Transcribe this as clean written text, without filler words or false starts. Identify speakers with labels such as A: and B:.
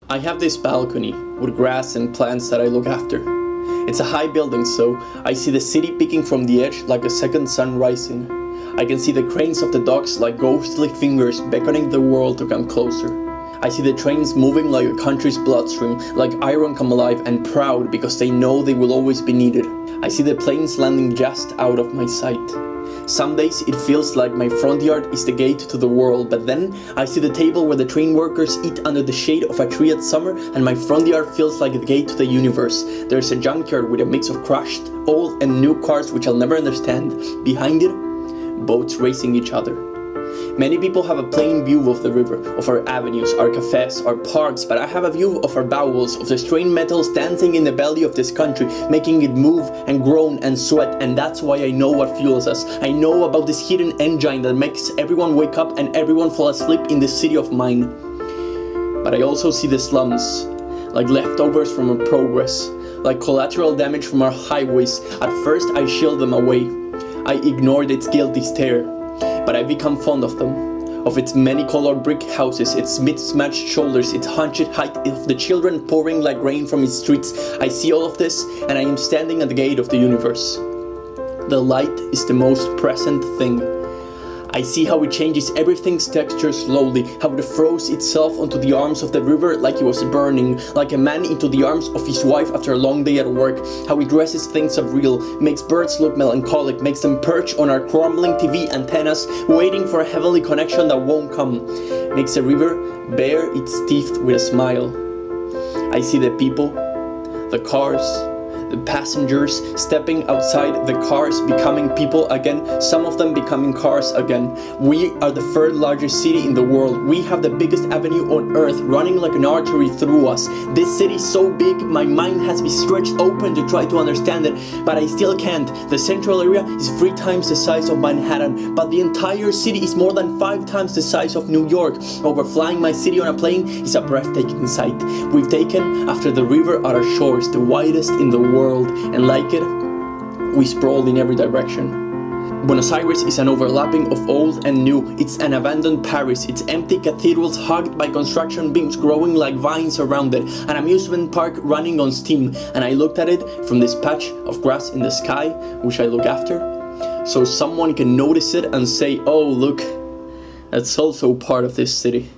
A: I have this balcony with grass and plants that I look after. It's a high building, so I see the city peeking from the edge like a second sun rising. I can see the cranes of the docks like ghostly fingers beckoning the world to come closer. I see the trains moving like a country's bloodstream, like iron come alive and proud because they know they will always be needed. I see the planes landing just out of my sight. Some days it feels like my front yard is the gate to the world, but then I see the table where the train workers eat under the shade of a tree at summer, and my front yard feels like the gate to the universe. There's a junkyard with a mix of crushed, old and new cars which I'll never understand. Behind it, boats racing each other. Many people have a plain view of the river, of our avenues, our cafes, our parks, but I have a view of our bowels, of the strained metals dancing in the belly of this country, making it move and groan and sweat, and that's why I know what fuels us. I know about this hidden engine that makes everyone wake up and everyone fall asleep in this city of mine. But I also see the slums, like leftovers from our progress, like collateral damage from our highways. At first I shield them away. I ignored its guilty stare. But I become fond of them, of its many-colored brick houses, its mismatched shoulders, its hunched height, of the children pouring like rain from its streets. I see all of this, and I am standing at the gate of the universe. The light is the most present thing. I see how it changes everything's texture slowly, how it throws itself onto the arms of the river like it was burning, like a man into the arms of his wife after a long day at work, how it dresses things up real, makes birds look melancholic, makes them perch on our crumbling TV antennas, waiting for a heavenly connection that won't come, makes the river bare its teeth with a smile. I see the people, the cars, the passengers stepping outside the cars, becoming people again, some of them becoming cars again. We are the third largest city in the world. We have the biggest avenue on earth running like an artery through us. This city is so big, my mind has been stretched open to try to understand it, but I still can't. The central area is 3 times the size of Manhattan, but the entire city is more than 5 times the size of New York. Overflying my city on a plane is a breathtaking sight. We've taken after the river at our shores, the widest in the world, and like it, we sprawled in every direction. Buenos Aires is an overlapping of old and new. It's an abandoned Paris, its empty cathedrals hugged by construction beams growing like vines around it, an amusement park running on steam, and I looked at it from this patch of grass in the sky, which I look after, so someone can notice it and say, oh look, that's also part of this city.